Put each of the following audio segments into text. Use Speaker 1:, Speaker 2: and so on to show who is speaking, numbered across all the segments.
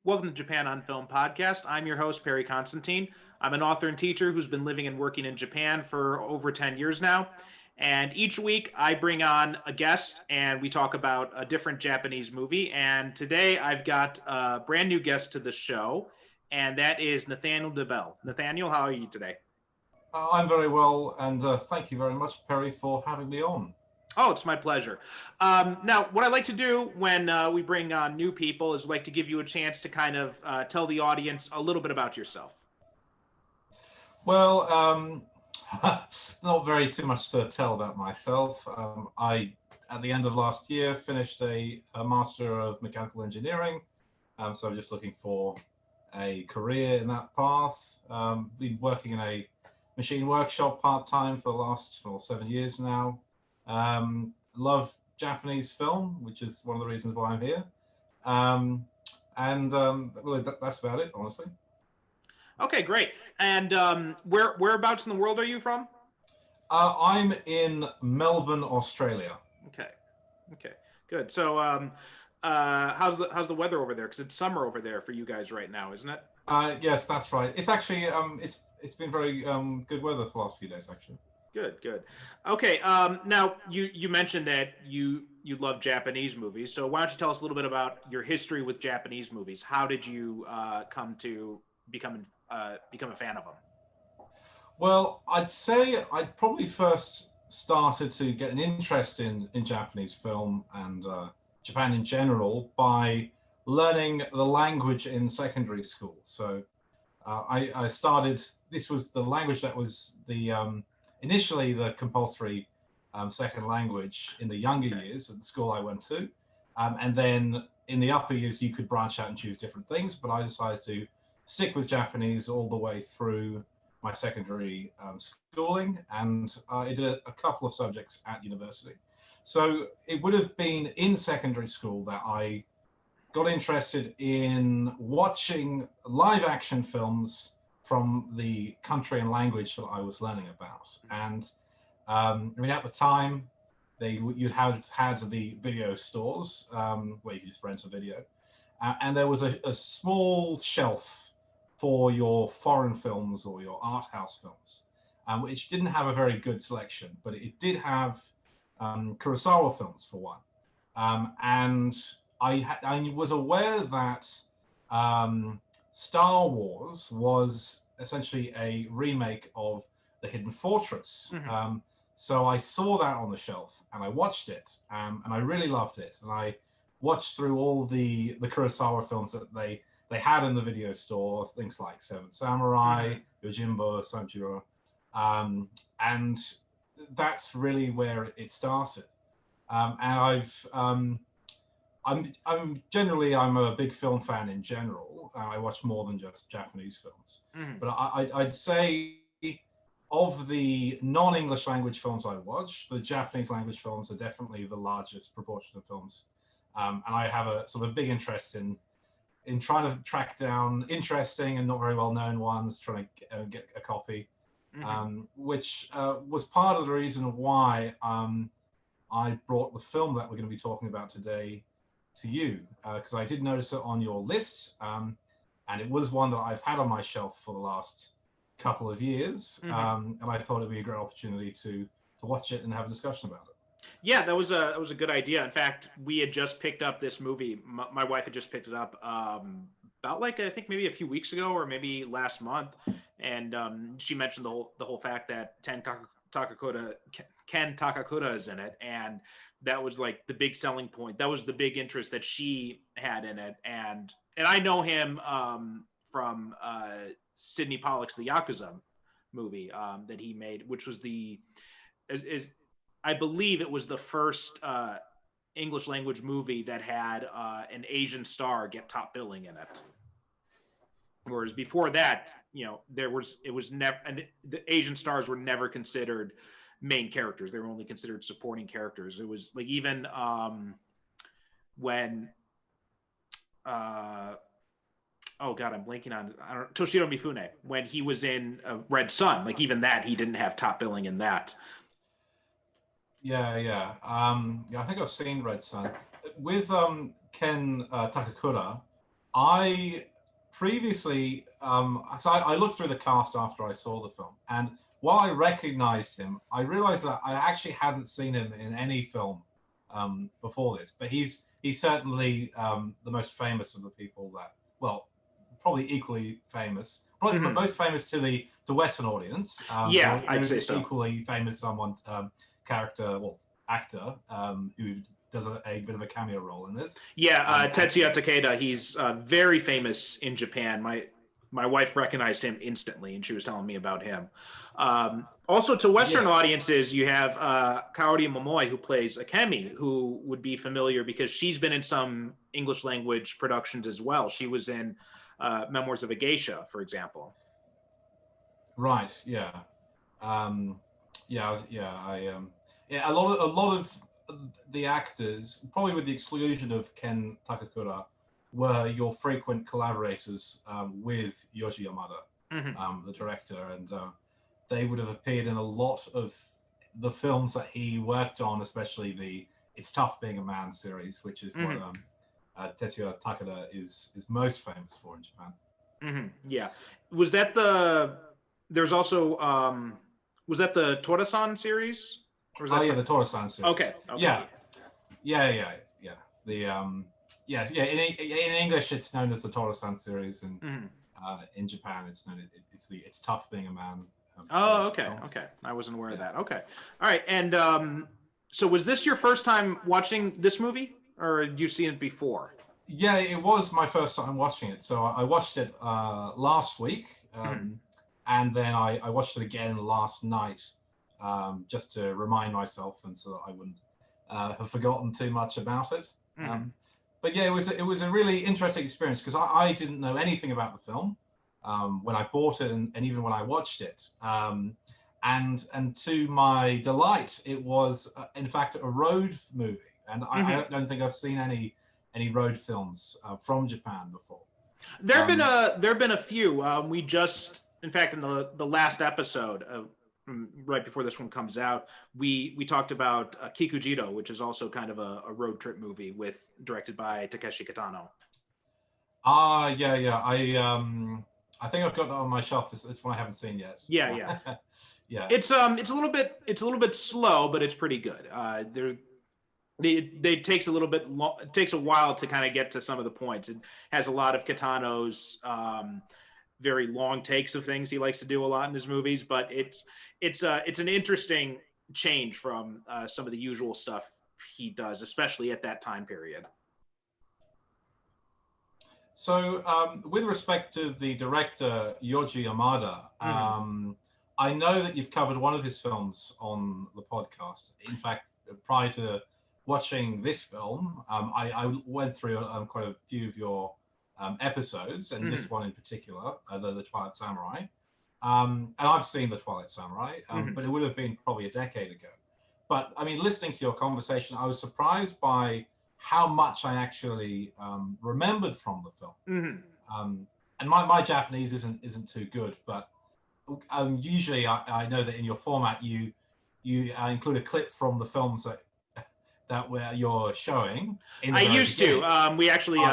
Speaker 1: Welcome to Japan on Film podcast. I'm your host, Perry Constantine. I'm an author and teacher who's been living and working in Japan for over 10 years now. And each week I bring on a guest and we talk about a different Japanese movie. And today I've got a brand new guest to the show, and that is Nathaniel de Bel. Nathaniel, how are you today?
Speaker 2: I'm very well, and thank you very much, Perry, for having me on.
Speaker 1: Oh, it's my pleasure. Now, what I like to do when we bring on new people is like to give you a chance to kind of tell the audience a little bit about yourself.
Speaker 2: Well, not very too much to tell about myself. At the end of last year, finished a Master of Mechanical Engineering, so I'm just looking for a career in that path. Been working in a machine workshop part-time for the last 7 years now. Love Japanese film, which is one of the reasons why I'm here. Really, that's about it, honestly.
Speaker 1: Okay, great. And whereabouts in the world are you from?
Speaker 2: I'm in Melbourne, Australia.
Speaker 1: Okay, good. So how's the weather over there? Because it's summer over there for you guys right now, isn't it?
Speaker 2: Yes, that's right. It's actually it's been very good weather for the last few days, actually.
Speaker 1: Good. Okay, now you mentioned that you love Japanese movies. So why don't you tell us a little bit about your history with Japanese movies? How did you come to become a fan of them?
Speaker 2: Well, I'd say I probably first started to get an interest in Japanese film and Japan in general by learning the language in secondary school. So I started, this was the language that was the initially the compulsory second language in the younger years at the school I went to. And then in the upper years, you could branch out and choose different things, but I decided to stick with Japanese all the way through my secondary schooling, and I did a couple of subjects at university. So it would have been in secondary school that I got interested in watching live action films from the country and language that I was learning about. And I mean, at the time, you'd have had the video stores where you could just rent a video. And there was a small shelf for your foreign films or your art house films, which didn't have a very good selection, but it did have Kurosawa films for one. And I was aware that Star Wars was essentially a remake of The Hidden Fortress.
Speaker 1: Mm-hmm.
Speaker 2: So I saw that on the shelf and I watched it, and I really loved it. And I watched through all the Kurosawa films that they had in the video store, things like Seven Samurai, Yojimbo, Sanjuro, and that's really where it started. And I'm a big film fan in general. I watch more than just Japanese films.
Speaker 1: Mm-hmm.
Speaker 2: But I'd say of the non-English language films I watch, the Japanese language films are definitely the largest proportion of films. And I have a sort of big interest in trying to track down interesting and not very well-known ones, trying to get a copy, which was part of the reason why I brought the film that we're going to be talking about today to you, because I did notice it on your list, and it was one that I've had on my shelf for the last couple of years, and I thought it'd be a great opportunity to watch it and have a discussion about it.
Speaker 1: Yeah, that was a good idea. In fact, we had just picked up this movie. My wife had just picked it up about I think maybe a few weeks ago or maybe last month, and she mentioned the whole fact that Ken Takakura is in it, and that was like the big selling point. That was the big interest that she had in it, and I know him from Sidney Pollack's The Yakuza movie that he made, which was I believe it was the first English language movie that had an Asian star get top billing in it. Whereas before that, the Asian stars were never considered main characters. They were only considered supporting characters. It was like even when oh god, I'm blanking on Toshiro Mifune, when he was in Red Sun, like even that he didn't have top billing in that.
Speaker 2: Yeah. I think I've seen Red Sun with Ken Takakura. I previously, so I looked through the cast after I saw the film, and while I recognized him, I realized that I actually hadn't seen him in any film before this. But he's certainly the most famous of the people that, well, probably equally famous, probably most famous to the Western audience.
Speaker 1: Yeah, I'd say so.
Speaker 2: Equally famous someone, character, well, actor, who does a bit of a cameo role in this.
Speaker 1: Yeah, Tetsuya Takeda. He's very famous in Japan. My wife recognized him instantly, and she was telling me about him. Also, to Western audiences, you have Kaori Momoi, who plays Akemi, who would be familiar because she's been in some English language productions as well. She was in Memoirs of a Geisha, for example.
Speaker 2: Right. Yeah. A lot of the actors, probably with the exclusion of Ken Takakura, were your frequent collaborators with Yoji Yamada, the director, and they would have appeared in a lot of the films that he worked on, especially the "It's Tough Being a Man" series, which is what Tetsuya Takeda is most famous for in Japan.
Speaker 1: Yeah, was that the? There's also was that the Tora-san series?
Speaker 2: Or was that the Tora-san series.
Speaker 1: Okay.
Speaker 2: Yeah. The in English it's known as the Tora-san series, and in Japan it's Tough Being a Man.
Speaker 1: Okay. I wasn't aware of that. Okay. All right. And so was this your first time watching this movie, or had you seen it before?
Speaker 2: Yeah, it was my first time watching it. So I watched it last week, and then I watched it again last night, just to remind myself, and so that I wouldn't have forgotten too much about it. But yeah, it was a really interesting experience because I didn't know anything about the film when I bought it, and even when I watched it. And to my delight, it was in fact a road movie, and I don't think I've seen any road films from Japan before.
Speaker 1: There have been a few. We just, in fact, in the last episode right before this one comes out, we talked about Kikujiro, which is also kind of a road trip movie directed by Takeshi Kitano.
Speaker 2: I think I've got that on my shelf. It's one I haven't seen yet.
Speaker 1: Yeah. It's a little bit slow, but it's pretty good. It takes a little bit it takes a while to kind of get to some of the points. It has a lot of Kitano's very long takes of things he likes to do a lot in his movies, but it's an interesting change from some of the usual stuff he does, especially at that time period.
Speaker 2: So with respect to the director Yoji Yamada, I know that you've covered one of his films on the podcast. In fact, prior to watching this film, I went through quite a few of your episodes, and this one in particular, the Twilight Samurai. And I've seen the Twilight Samurai, but it would have been probably a decade ago. But I mean, listening to your conversation, I was surprised by how much I actually remembered from the film. And my Japanese isn't too good, but usually I know that in your format you include a clip from the films that where you're showing.
Speaker 1: I used to. We actually, we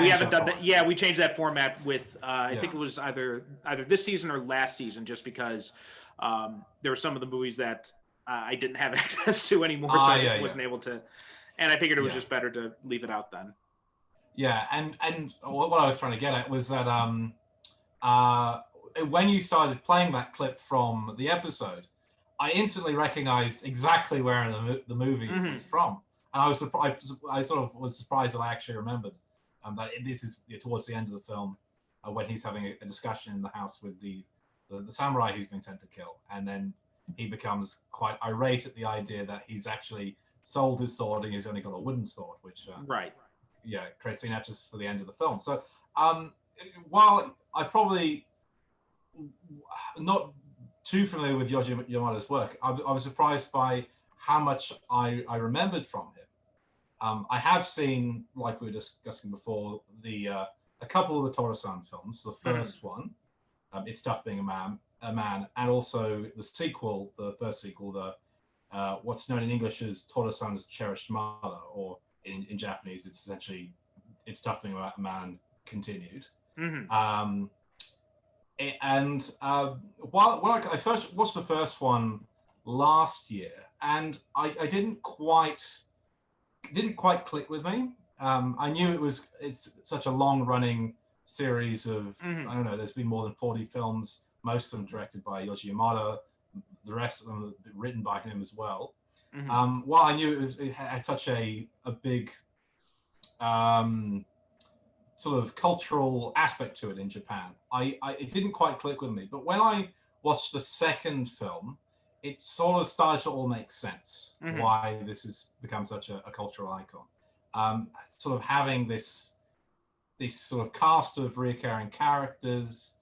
Speaker 1: haven't done that. Yeah, we changed that format with I think it was either this season or last season, just because there were some of the movies that I didn't have access to anymore, so I wasn't able to. And I figured it was just better to leave it out then.
Speaker 2: Yeah, and what I was trying to get at was that when you started playing that clip from the episode, I instantly recognized exactly where the movie was from, and I was surprised. I sort of was surprised that I actually remembered that this is towards the end of the film when he's having a discussion in the house with the samurai who's been sent to kill, and then he becomes quite irate at the idea that he's actually sold his sword and he's only got a wooden sword, which creates synopsis for the end of the film. So while I probably not too familiar with Yoji Yamada's work, I was surprised by how much I remembered from him. I have seen, like we were discussing before, a couple of the Tora-san films. The first one, It's Tough Being a Man, and also the sequel, the first sequel, the what's known in English as Tora-san's Cherished Mother, or in Japanese, it's essentially It's Tough Being a Man continued.
Speaker 1: Mm-hmm.
Speaker 2: While I first watched the first one last year, and I didn't quite click with me. I knew it's such a long running series of I don't know. There's been more than 40 films, most of them directed by Yoji Yamada, the rest of them written by him as well. While I knew it had such a big sort of cultural aspect to it in Japan, it didn't quite click with me. But when I watched the second film, it sort of started to all make sense why this has become such a cultural icon. Sort of having this sort of cast of recurring characters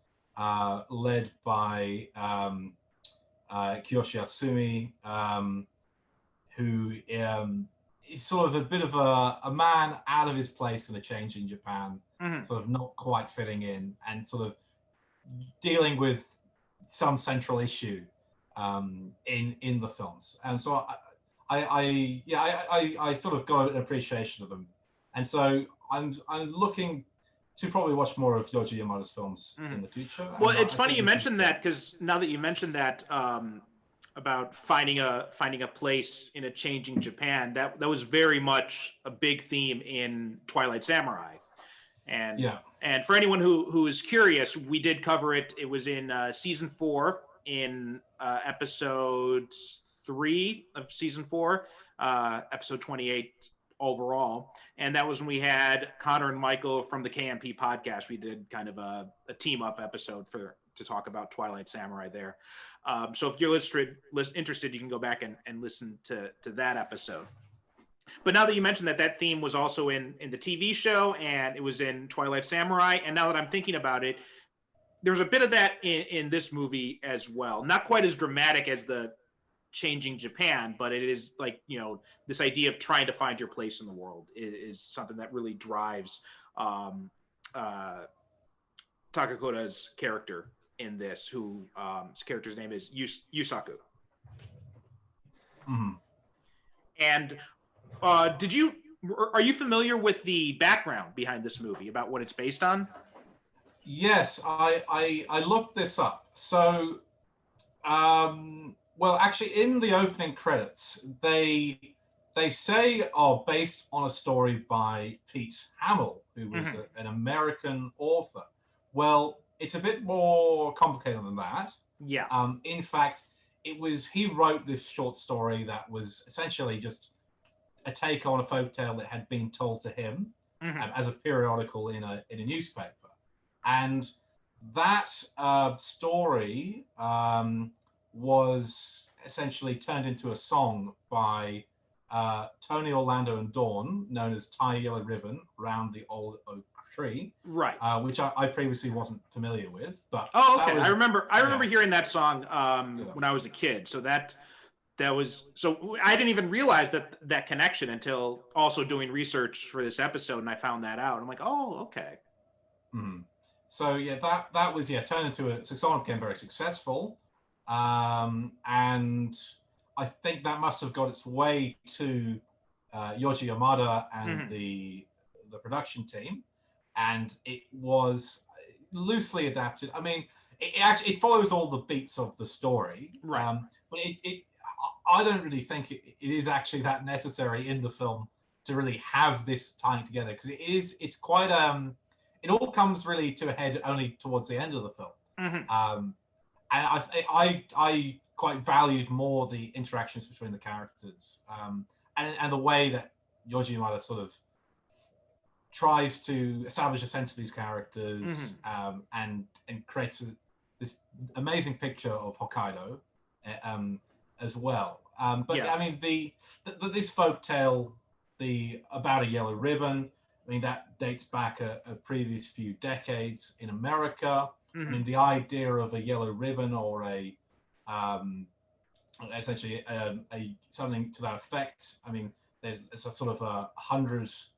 Speaker 2: led by Kiyoshi Atsumi, who is sort of a bit of a man out of his place in a changing Japan, sort of not quite fitting in, and sort of dealing with some central issue in the films. And so I sort of got an appreciation of them, and so I'm looking to probably watch more of Yoji Yamada's films in the future.
Speaker 1: Well, it's funny you mentioned that, because now that you mentioned that about finding a place in a changing Japan, that was very much a big theme in Twilight Samurai. And for anyone who is curious, we did cover it. It was in season 4, in episode 3 of season 4, episode 28 overall. And that was when we had Connor and Michael from the KMP podcast. We did kind of a team up episode to talk about Twilight Samurai there. So if you're interested, you can go back and listen to that episode. But now that you mentioned that theme was also in the TV show, and it was in Twilight Samurai, and now that I'm thinking about it, there's a bit of that in this movie as well. Not quite as dramatic as the changing Japan, but it is like, this idea of trying to find your place in the world is something that really drives Takakura's character in this, who his character's name is Yusaku. And are you familiar with the background behind this movie, about what it's based on?
Speaker 2: Yes, I looked this up. So, well, actually, in the opening credits, they say are based on a story by Pete Hamill, who was an American author. Well, it's a bit more complicated than that.
Speaker 1: Yeah.
Speaker 2: In fact, he wrote this short story that was essentially just a take on a folktale that had been told to him as a periodical in a newspaper. And that story was essentially turned into a song by Tony Orlando and Dawn, known as Tie a Yellow Ribbon Round the Old Oak Tree,
Speaker 1: right?
Speaker 2: Which I previously wasn't familiar with. But
Speaker 1: okay, I remember hearing that song when I was a kid. So that was, so I didn't even realize that connection until also doing research for this episode, and I found that out. I'm like, oh, okay.
Speaker 2: So yeah, that was turned into a song, became very successful, and I think that must have got its way to Yoji Yamada and the production team, and it was loosely adapted. I mean, it follows all the beats of the story,
Speaker 1: right?
Speaker 2: But I don't really think it is actually that necessary in the film to really have this tying together, because it's quite it all comes really to a head only towards the end of the film. And I quite valued more the interactions between the characters, and the way that Yoji Yamada sort of tries to establish a sense of these characters, and creates this amazing picture of Hokkaido as well. But I mean, this folktale, about a yellow ribbon, I mean, that dates back a previous few decades in America. I mean, the idea of a yellow ribbon, or essentially something to that effect. I mean, there's a sort of hundreds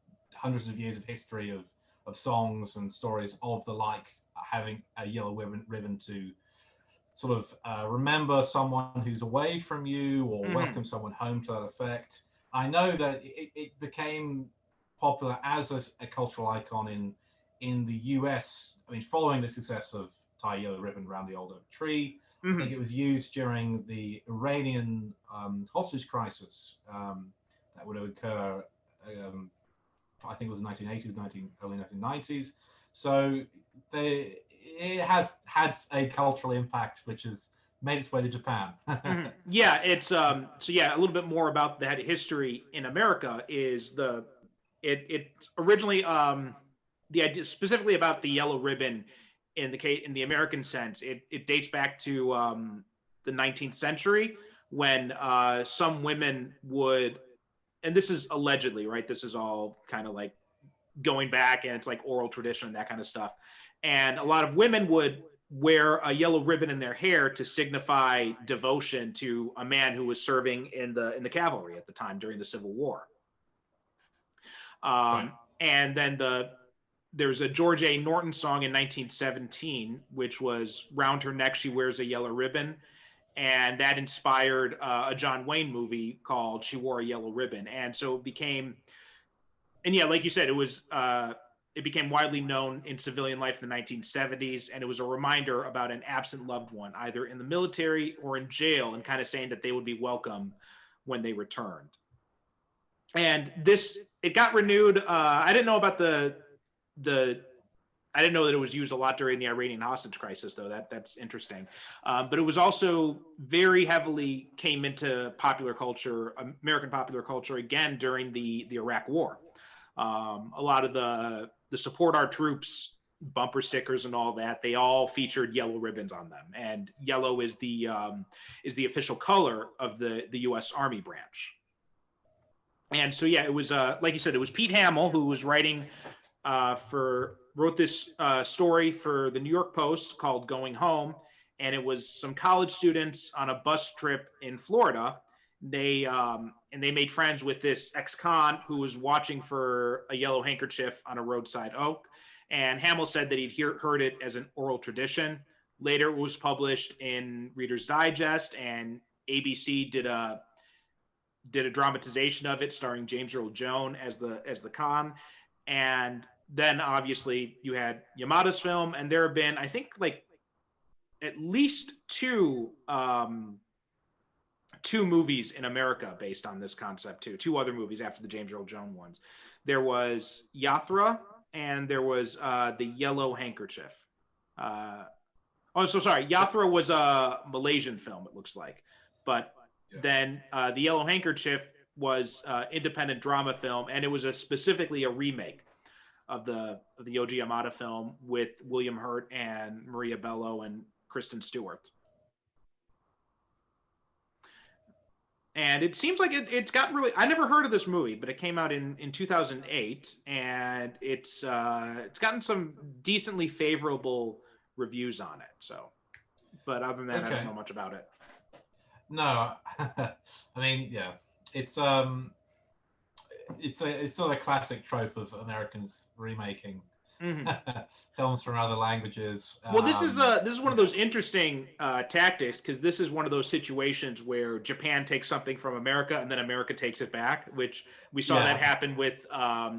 Speaker 2: of years of history of songs and stories of the like, having a yellow ribbon to sort of remember someone who's away from you, or welcome someone home, to that effect. I know that it became popular as a cultural icon in the US. I mean, following the success of Tie a Yellow Ribbon Around the Old Oak Tree, I think it was used during the Iranian hostage crisis that would occur. I think it was 1980s, early 1990s. So it has had a cultural impact, which has made its way to Japan.
Speaker 1: Yeah, it's so yeah, a little bit more about that history in America is it originally the idea specifically about the yellow ribbon in the American sense, it dates back to the 19th century when some women would, and this is allegedly, right? This is all kind of like going back, and it's like oral tradition and that kind of stuff. And a lot of women would wear a yellow ribbon in their hair to signify devotion to a man who was serving in the cavalry at the time during the Civil War.
Speaker 2: Right.
Speaker 1: And then there's a George A. Norton song in 1917, which was "Round Her Neck She Wears a Yellow Ribbon," and that inspired a John Wayne movie called "She Wore a Yellow Ribbon." And so it became, and yeah, like you said, it became widely known in civilian life in the 1970s, and it was a reminder about an absent loved one, either in the military or in jail, and kind of saying that they would be welcome when they returned. And it got renewed. I didn't know about I didn't know that it was used a lot during the Iranian hostage crisis, though. That's interesting. But it was also very heavily came into popular culture, American popular culture, again during the Iraq War. A lot of the support our troops bumper stickers and all that, they all featured yellow ribbons on them, and yellow is the official color of the U.S. Army branch. And so yeah, it was like you said, it was Pete Hamill who was wrote this story for the New York Post called "Going Home," and it was some college students on a bus trip in Florida. They made friends with this ex-con who was watching for a yellow handkerchief on a roadside oak. And Hamill said that he'd heard it as an oral tradition. Later, it was published in Reader's Digest, and ABC did a dramatization of it starring James Earl Jones as the con. And then obviously you had Yamada's film, and there have been, I think, like at least two movies in America based on this concept too. Two other movies after the James Earl Jones ones. There was Yatra, and there was the Yellow Handkerchief. Yatra was a Malaysian film, it looks like, but then the Yellow Handkerchief was independent drama film, and it was specifically a remake of the Yoji Yamada film with William Hurt and Maria Bello and Kristen Stewart. And it seems like it's gotten really, I never heard of this movie, but it came out in 2008, and it's gotten some decently favorable reviews on it. So, but other than that, I don't know much about it.
Speaker 2: No, I mean, yeah, it's sort of a classic trope of Americans remaking films from other languages.
Speaker 1: Well, this is one of those interesting tactics, because this is one of those situations where Japan takes something from America and then America takes it back, which we saw that happen with what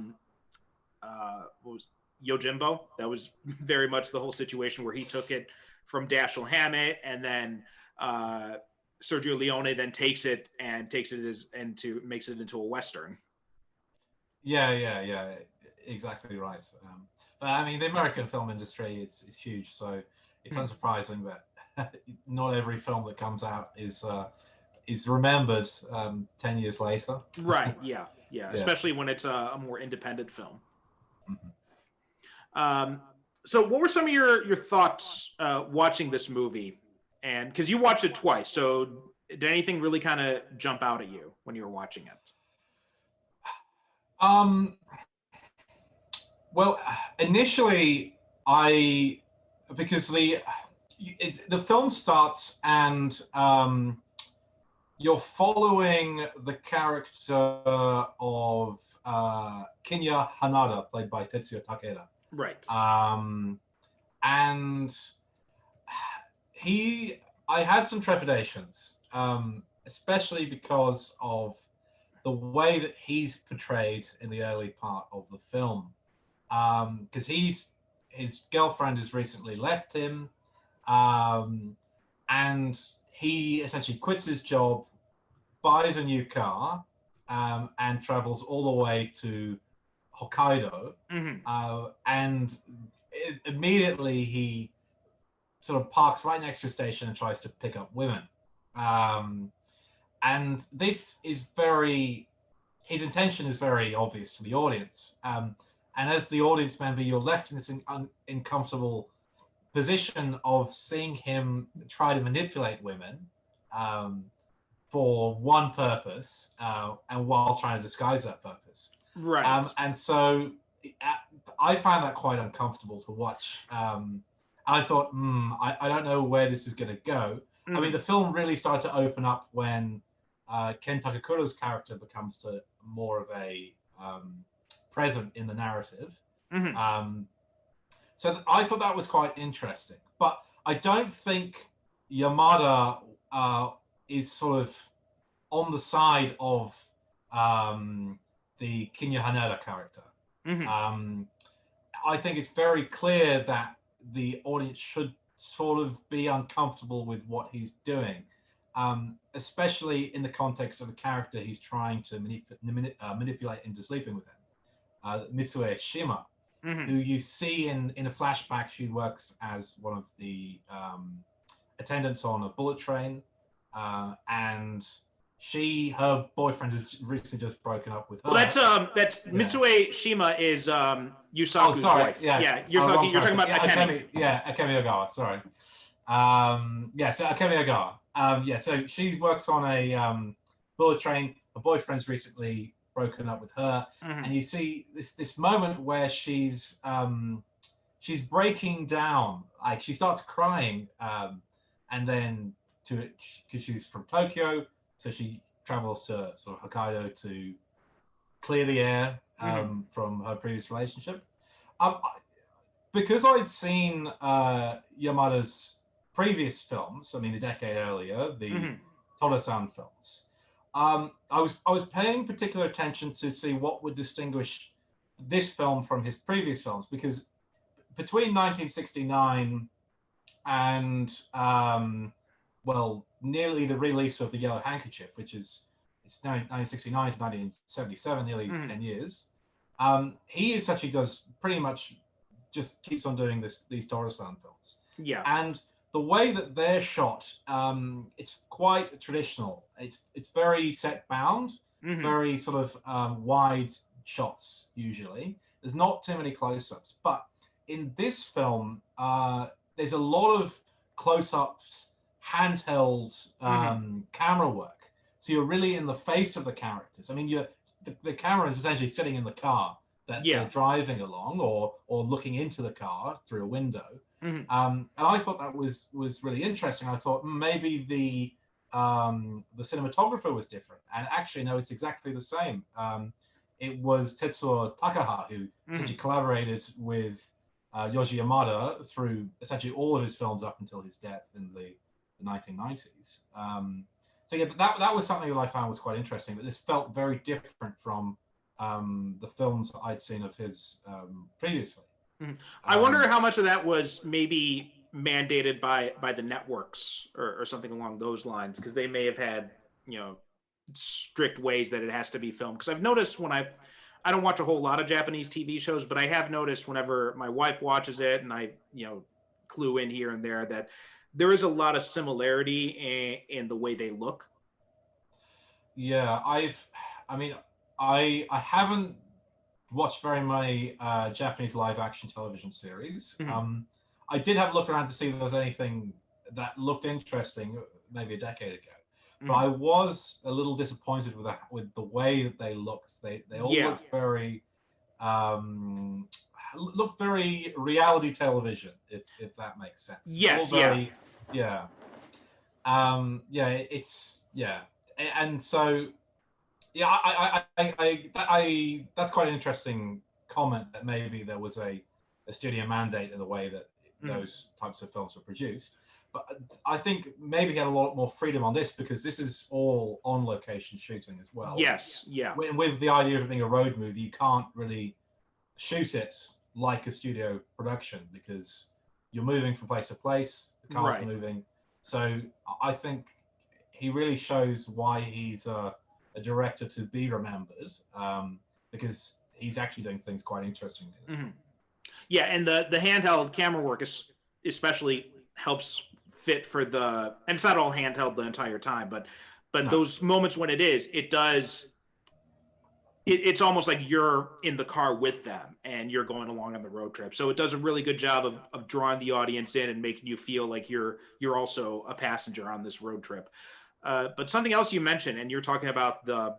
Speaker 1: was Yojimbo. That was very much the whole situation where he took it from Dashiell Hammett, and then Sergio Leone then makes it into a Western.
Speaker 2: Yeah, exactly right. But I mean, the American film industry, it's huge, so it's unsurprising that not every film that comes out is remembered 10 years later.
Speaker 1: Right, yeah. Especially when it's a more independent film. So what were some of your thoughts watching this movie? And because you watched it twice, so did anything really kind of jump out at you when you were watching it?
Speaker 2: Well, initially, because the film starts and you're following the character of Kinya Hanada, played by Tetsuya Takeda.
Speaker 1: Right.
Speaker 2: And I had some trepidations, especially because of the way that he's portrayed in the early part of the film, because his girlfriend has recently left him, and he essentially quits his job, buys a new car, and travels all the way to Hokkaido, and immediately he sort of parks right next to a station and tries to pick up women. And this is his intention is very obvious to the audience. And as the audience member, you're left in this uncomfortable position of seeing him try to manipulate women for one purpose, and while trying to disguise that purpose.
Speaker 1: Right.
Speaker 2: And so I found that quite uncomfortable to watch. I thought, I don't know where this is going to go. I mean, the film really started to open up when Ken Takakura's character becomes more of a present in the narrative. So I thought that was quite interesting. But I don't think Yamada is sort of on the side of the Kinya Haneda character. I think it's very clear that the audience should sort of be uncomfortable with what he's doing, especially in the context of a character he's trying to manipulate into sleeping with him, Mitsue Shima, who you see in a flashback. She works as one of the attendants on a bullet train, and her boyfriend has recently just broken up with her.
Speaker 1: Well, that's Mitsue Shima is Yusaku's wife.
Speaker 2: Yeah,
Speaker 1: you're talking about Akemi.
Speaker 2: Akemi Ogawa. Sorry. So Akemi Ogawa. So she works on a bullet train. Her boyfriend's recently broken up with her, and you see this moment where she's breaking down. Like, she starts crying, and then because she's from Tokyo. So she travels to sort of Hokkaido to clear the air from her previous relationship. Because I'd seen Yamada's previous films, I mean, a decade earlier, the Tora-san films, I was paying particular attention to see what would distinguish this film from his previous films, because between 1969 and nearly the release of the Yellow Handkerchief, which is 1969 to 1977, nearly 10 years. He essentially does pretty much just keeps on doing these Tora-san films.
Speaker 1: Yeah.
Speaker 2: And the way that they're shot, it's quite traditional. It's very set bound, very sort of wide shots usually. There's not too many close-ups, but in this film, there's a lot of close-ups, handheld camera work. So you're really in the face of the characters. I mean, the camera is essentially sitting in the car that they're driving along, or looking into the car through a window. And I thought that was really interesting. I thought maybe the cinematographer was different, and actually no, it's exactly the same. It was Tetsuo Takaha who essentially collaborated with Yoji Yamada through essentially all of his films up until his death in the 1990s. So yeah, that was something that I found was quite interesting, that this felt very different from the films I'd seen of his previously.
Speaker 1: I wonder how much of that was maybe mandated by the networks or something along those lines, because they may have had, strict ways that it has to be filmed. Because I've noticed when I don't watch a whole lot of Japanese TV shows, but I have noticed whenever my wife watches it and I, clue in here and there, that there is a lot of similarity in the way they look.
Speaker 2: Yeah, I haven't watched very many Japanese live action television series. I did have a look around to see if there was anything that looked interesting maybe a decade ago. But I was a little disappointed with the way that they looked. They all looked very reality television, if that makes sense.
Speaker 1: Yes,
Speaker 2: and so I that's quite an interesting comment, that maybe there was a studio mandate in the way that those types of films were produced. but I think maybe he had a lot more freedom on this because this is all on location shooting as well.
Speaker 1: Yes, yeah.
Speaker 2: With the idea of it being a road movie, you can't really shoot it like a studio production because you're moving from place to place, the cars are moving. So I think he really shows why he's a director to be remembered, because he's actually doing things quite interesting in this film.
Speaker 1: Yeah, and the handheld camera work especially helps fit for the, and it's not all handheld the entire time, but those moments when it's almost like you're in the car with them and you're going along on the road trip. So it does a really good job of drawing the audience in and making you feel like you're also a passenger on this road trip. But something else you mentioned, and you're talking about the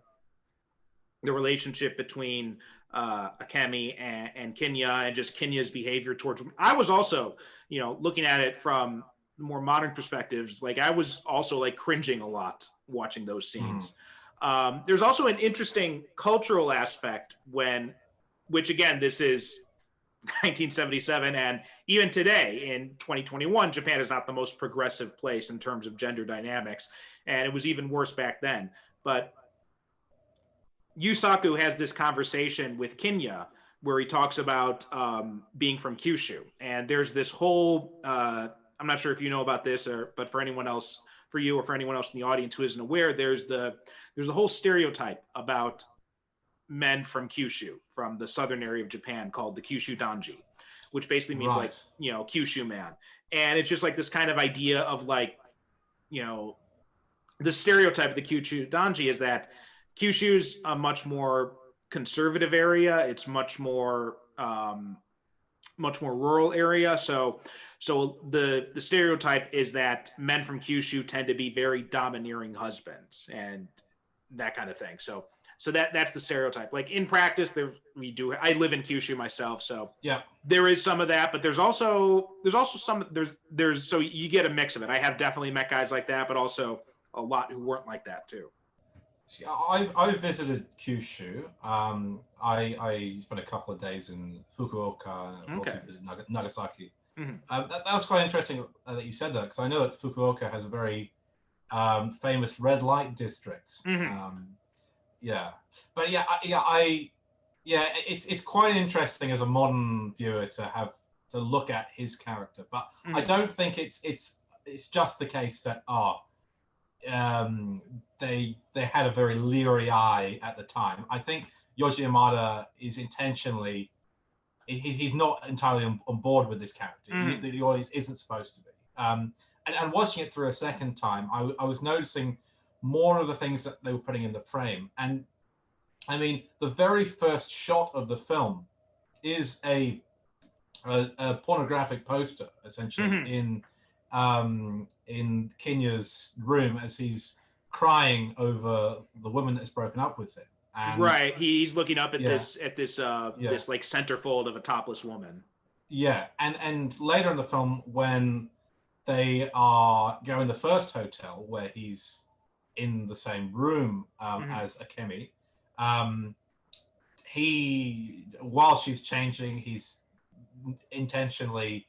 Speaker 1: relationship between Akemi and Kenya, and just Kenya's behavior towards him. I was also, looking at it from more modern perspectives, like I was also like cringing a lot watching those scenes. There's also an interesting cultural aspect which again, this is 1977, and even today in 2021, Japan is not the most progressive place in terms of gender dynamics, and it was even worse back then. But Yusaku has this conversation with Kenya where he talks about being from Kyushu, and there's this whole I'm not sure if you know about this, but for anyone else, for you or for anyone else in the audience who isn't aware, there's a whole stereotype about men from Kyushu, from the southern area of Japan, called the Kyushu Danji, which basically means like, Kyushu man. And it's just like this kind of idea of like, the stereotype of the Kyushu Danji is that Kyushu's a much more conservative area. It's much more rural area. So the stereotype is that men from Kyushu tend to be very domineering husbands and that kind of thing. So that's the stereotype. Like in practice, I live in Kyushu myself, so there is some of that, but there's also some, so you get a mix of it. I have definitely met guys like that, but also a lot who weren't like that too.
Speaker 2: See, I visited Kyushu. I spent a couple of days in Fukuoka and also visited Nagasaki. That was quite interesting that you said that, because I know that Fukuoka has a very famous red light district. But it's quite interesting as a modern viewer to look at his character. But I don't think it's just the case that they had a very leery eye at the time. I think Yoji Yamada is intentionally, he's not entirely on board with this character. The audience isn't supposed to be. And watching it through a second time, I was noticing more of the things that they were putting in the frame. And I mean, the very first shot of the film is a pornographic poster, essentially, in Kenya's room as he's crying over the woman that's broken up with him. And
Speaker 1: he's looking up at this like centerfold of a topless woman. And later in the film, when they are going to the first hotel where he's in the same room as Akemi, while she's changing, he's intentionally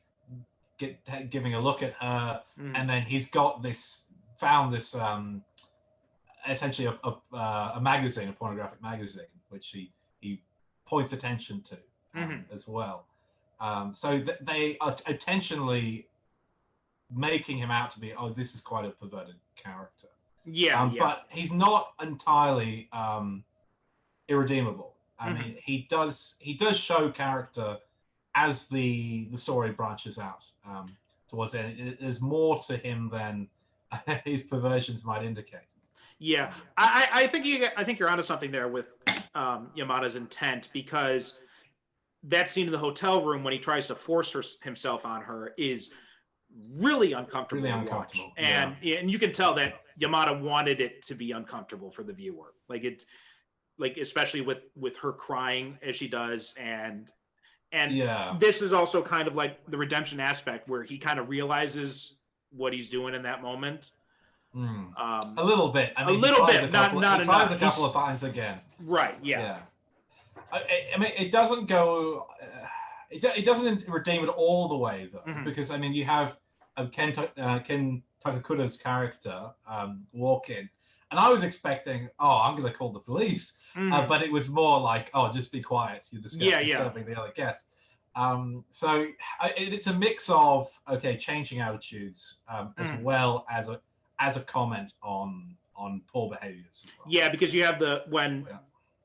Speaker 1: giving a look at her, and then he's found this essentially a magazine, a pornographic magazine, which he points attention to as well. So they are intentionally making him out to be, this is quite a perverted character. But he's not entirely irredeemable. I mean, he does show character as the story branches out towards the end. There's more to him than his perversions might indicate. I think you're onto something there with Yamada's intent, because that scene in the hotel room when he tries to force himself on her is really uncomfortable to watch. And you can tell that Yamada wanted it to be uncomfortable for the viewer, like especially with her crying as she does, and this is also kind of like the redemption aspect where he kind of realizes what he's doing in that moment.
Speaker 2: A little bit. I mean,
Speaker 1: not enough.
Speaker 2: He tries a couple of times again.
Speaker 1: Right.
Speaker 2: I mean, it doesn't go. It doesn't redeem it all the way though, because I mean, you have Ken Takakura's character walk in, and I was expecting, oh, I'm going to call the police, but it was more like, oh, just be quiet. You're disturbing the other guests. So it's a mix of changing attitudes as well as a comment on poor behaviors as well.
Speaker 1: Yeah, because you have when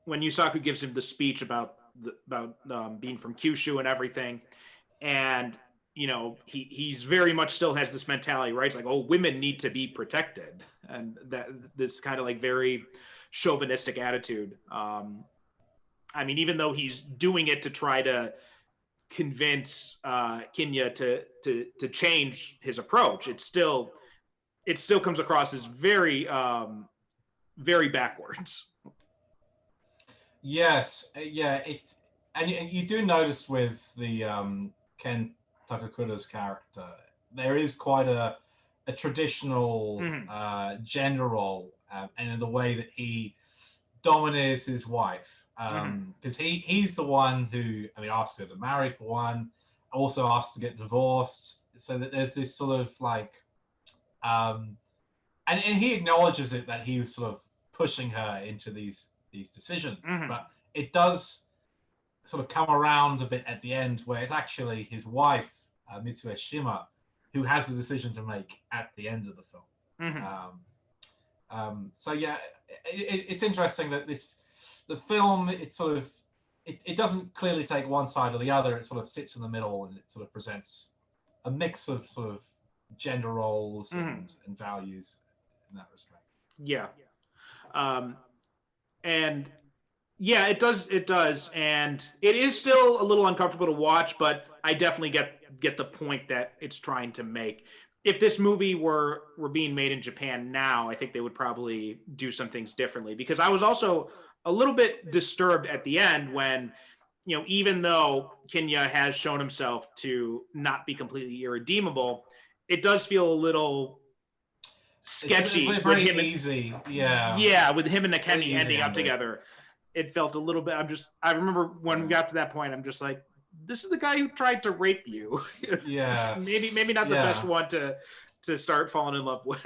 Speaker 1: Yusaku gives him the speech about being from Kyushu and everything, and he's very much still has this mentality, right? It's like, oh, women need to be protected, and that this kind of like very chauvinistic attitude. I mean, even though he's doing it to try to convince Kinya to change his approach, it still comes across as very very backwards.
Speaker 2: Yes, yeah, and you do notice with the Ken Takakura's character, there is quite a traditional general, and in the way that he dominates his wife, because he's the one who, asked her to marry for one, also asked to get divorced, so that there's this sort of like, and he acknowledges it, that he was sort of pushing her into these decisions, but it does sort of come around a bit at the end, where it's actually his wife, Mitsue Shima, who has the decision to make at the end of the film. So yeah, it's interesting that the film, it doesn't clearly take one side or the other. It sort of sits in the middle, and it sort of presents a mix of sort of gender roles and values in that respect.
Speaker 1: Yeah. And yeah, it does, and it is still a little uncomfortable to watch, but I definitely get the point that it's trying to make. If this movie were being made in Japan now, I think they would probably do some things differently, because I was also a little bit disturbed at the end when, even though Kinya has shown himself to not be completely irredeemable, it does feel a little sketchy.
Speaker 2: It's very easy.
Speaker 1: Yeah, with him and Nakemi ending up together. It felt a little bit, I remember when we got to that point, I'm just like, this is the guy who tried to rape you.
Speaker 2: Yeah.
Speaker 1: maybe not the best one to start falling in love with.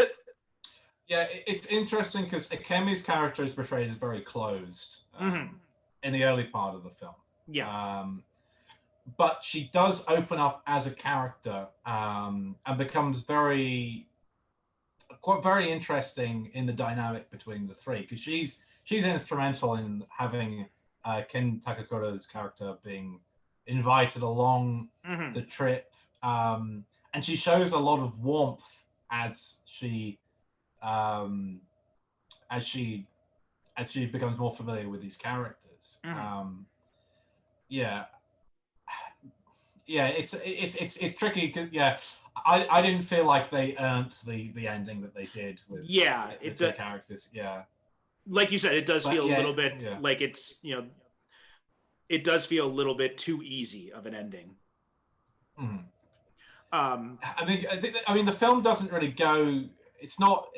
Speaker 2: Yeah, it's interesting because Akemi's character is portrayed as very closed in the early part of the film.
Speaker 1: Yeah.
Speaker 2: But she does open up as a character and becomes very interesting in the dynamic between the three, because she's instrumental in having Ken Takakura's character being invited along the trip, and she shows a lot of warmth as she becomes more familiar with these characters. It's tricky because I didn't feel like they earned the ending that they did with the two characters.
Speaker 1: Like you said, it does feel a little bit like it's, it does feel a little bit too easy of an ending.
Speaker 2: I mean, the film doesn't really go. It's not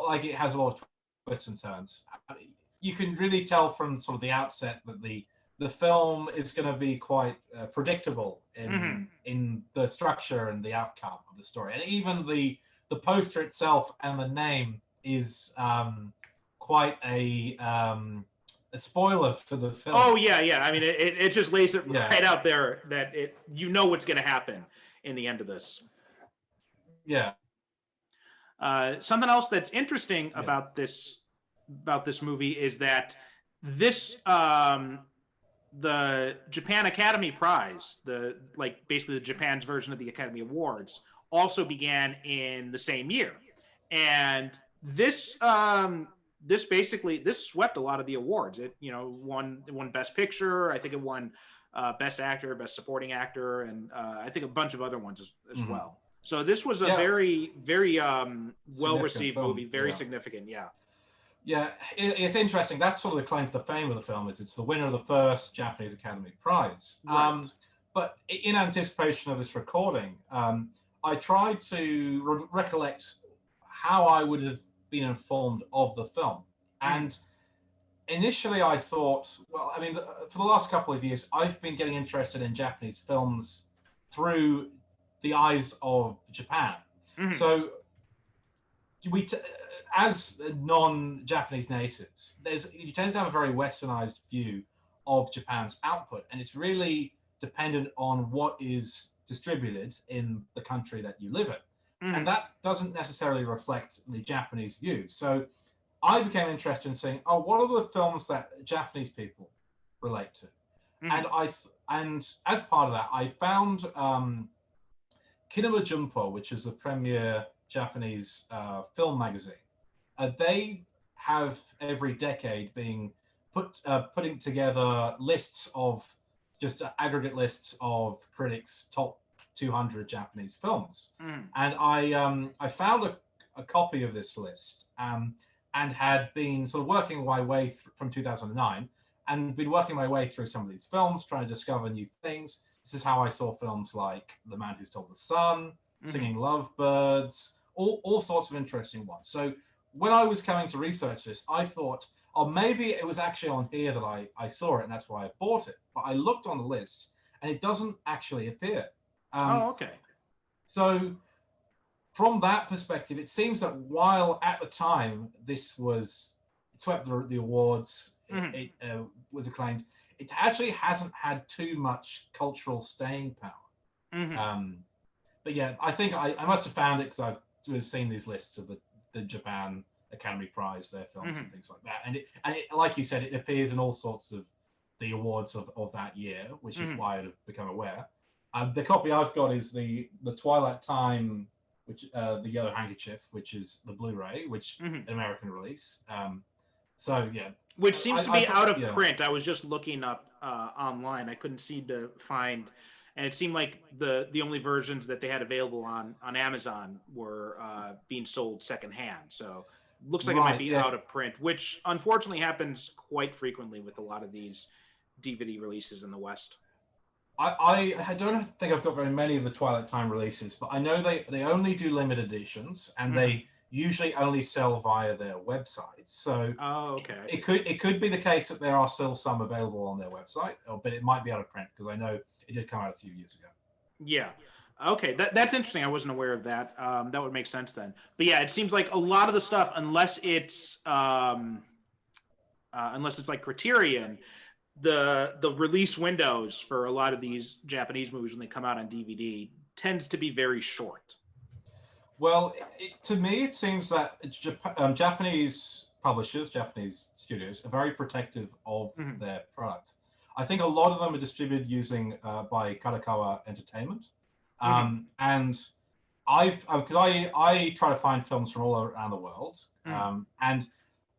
Speaker 2: like it has a lot of twists and turns. You can really tell from sort of the outset that the film is going to be quite predictable in the structure and the outcome of the story, and even the poster itself and the name is quite a spoiler for the film.
Speaker 1: Oh yeah. I mean, it just lays it right out there that what's going to happen in the end of this.
Speaker 2: Yeah.
Speaker 1: Something else that's interesting about this movie is that this the Japan Academy Prize, basically the Japan's version of the Academy Awards, also began in the same year, and this swept a lot of the awards. It won Best Picture. I think it won Best Actor, Best Supporting Actor, and I think a bunch of other ones as well. So this was a very, very well-received movie, very significant.
Speaker 2: Yeah, it's interesting. That's sort of the claim to the fame of the film, is it's the winner of the first Japanese Academy Prize.
Speaker 1: Right.
Speaker 2: But in anticipation of this recording, I tried to recollect how I would have been informed of the film. And initially I thought, well, I mean, for the last couple of years, I've been getting interested in Japanese films through the eyes of Japan.
Speaker 1: Mhm.
Speaker 2: So as non-Japanese natives, you tend to have a very westernized view of Japan's output, and it's really dependent on what is distributed in the country that you live in. And
Speaker 1: Mhm.
Speaker 2: that doesn't necessarily reflect the Japanese view. So I became interested in saying, oh, what are the films that Japanese people relate to?
Speaker 1: Mhm.
Speaker 2: And as part of that, I found Kinema Junpo, which is the premier Japanese film magazine. They have every decade being putting together lists of just aggregate lists of critics' top 200 Japanese films,
Speaker 1: Mhm.
Speaker 2: and I found a copy of this list and had been sort of working my way from 2009 and been working my way through some of these films, trying to discover new things. This is how I saw films like The Man Who Stole the Sun, Singing Lovebirds, all sorts of interesting ones. So when I was coming to research this, I thought, oh, maybe it was actually on here that I saw it and that's why I bought it. But I looked on the list and it doesn't actually appear.
Speaker 1: Oh, okay.
Speaker 2: So from that perspective, it seems that while at the time it swept the awards,
Speaker 1: Mhm.
Speaker 2: it was acclaimed, it actually hasn't had too much cultural staying power.
Speaker 1: Mhm.
Speaker 2: But yeah, I think I must have found it because I've seen these lists of the Japan Academy Prize, their films and
Speaker 1: Mhm.
Speaker 2: things like that. And it, like you said, it appears in all sorts of the awards of that year, which is
Speaker 1: Mhm.
Speaker 2: why I've become aware. The copy I've got is the Twilight Time, which the Yellow Handkerchief, which is the Blu-ray, which
Speaker 1: Mhm.
Speaker 2: an American release. So yeah,
Speaker 1: Which seems to be
Speaker 2: thought,
Speaker 1: out of
Speaker 2: yeah.
Speaker 1: print. I was just looking up online. I couldn't seem to find, and it seemed like the only versions that they had available on Amazon were being sold secondhand. So looks like it might
Speaker 2: Right,
Speaker 1: be
Speaker 2: yeah.
Speaker 1: out of print, which unfortunately happens quite frequently with a lot of these DVD releases in the West.
Speaker 2: I don't think I've got very many of the Twilight Time releases, but I know they only do limited editions and
Speaker 1: Mm-hmm.
Speaker 2: they usually only sell via their website. So
Speaker 1: Oh, okay, I see.
Speaker 2: it could be the case that there are still some available on their website, but it might be out of print because I know it did come out a few years ago.
Speaker 1: Yeah. Okay, that's interesting. I wasn't aware of that. That would make sense then. But yeah, it seems like a lot of the stuff, unless it's like Criterion, the release windows for a lot of these Japanese movies when they come out on DVD tends to be very short.
Speaker 2: Well, to me, it seems that Japanese publishers, Japanese studios, are very protective of
Speaker 1: Mm-hmm.
Speaker 2: their product. I think a lot of them are distributed using by Kadokawa Entertainment,
Speaker 1: Mm-hmm.
Speaker 2: and I've because I try to find films from all around the world,
Speaker 1: Mm-hmm.
Speaker 2: and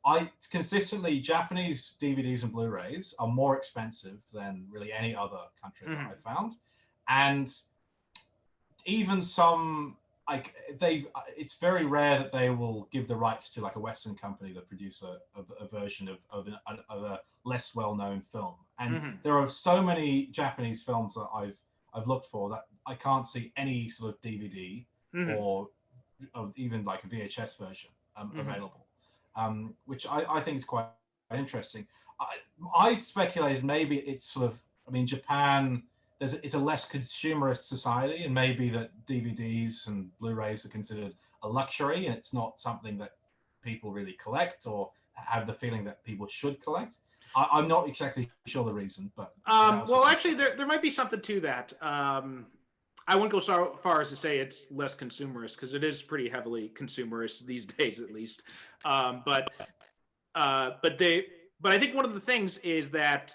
Speaker 2: I consistently Japanese DVDs and Blu-rays are more expensive than really any other country that
Speaker 1: Mm-hmm.
Speaker 2: I found, and even some like it's very rare that they will give the rights to like a Western company to produce a version of a less well-known film. And
Speaker 1: Mm-hmm.
Speaker 2: there are so many Japanese films that I've looked for that I can't see any sort of DVD
Speaker 1: Mm-hmm.
Speaker 2: or even like a VHS version
Speaker 1: Mm-hmm.
Speaker 2: available, which I think is quite interesting. I speculated maybe it's sort of, I mean, Japan, it's a less consumerist society, and maybe that DVDs and Blu-rays are considered a luxury, and it's not something that people really collect or have the feeling that people should collect. I'm not exactly sure the reason, but that was
Speaker 1: Well,
Speaker 2: what I
Speaker 1: actually,
Speaker 2: thought.
Speaker 1: there might be something to that. I wouldn't go so far as to say it's less consumerist because it is pretty heavily consumerist these days, at least. Um, but but they but I think one of the things is that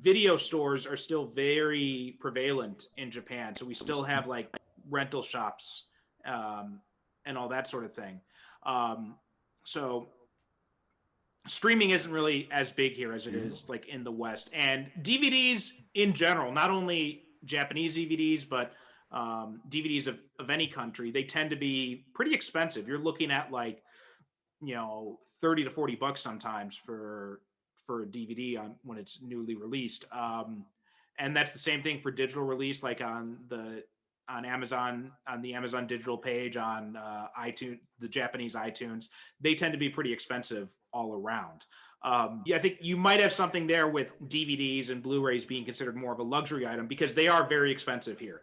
Speaker 1: video stores are still very prevalent in Japan. So we still have like rental shops um, and all that sort of thing. Um, so streaming isn't really as big here as it is like in the West. And DVDs in general, not only Japanese DVDs, but DVDs of any country, they tend to be pretty expensive. You're looking at like 30 to 40 bucks sometimes for a DVD on when it's newly released. And that's the same thing for digital release, like on Amazon, on the Amazon digital page, on iTunes, the Japanese iTunes. They tend to be pretty expensive all around. Yeah, I think you might have something there with DVDs and Blu-rays being considered more of a luxury item because they are very expensive here.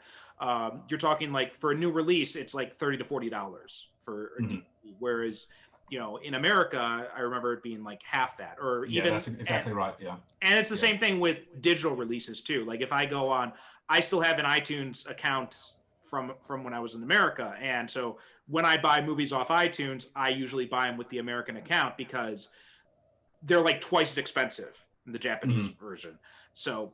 Speaker 1: You're talking like for a new release, it's like $30 to $40 for a DVD, whereas in America, I remember it being like half that, or
Speaker 2: Yeah,
Speaker 1: even
Speaker 2: that's exactly right. Yeah,
Speaker 1: and it's the same thing with digital releases too. Like if I go on, I still have an iTunes account from when I was in America, and so when I buy movies off iTunes, I usually buy them with the American account because they're like twice as expensive in the Japanese version. So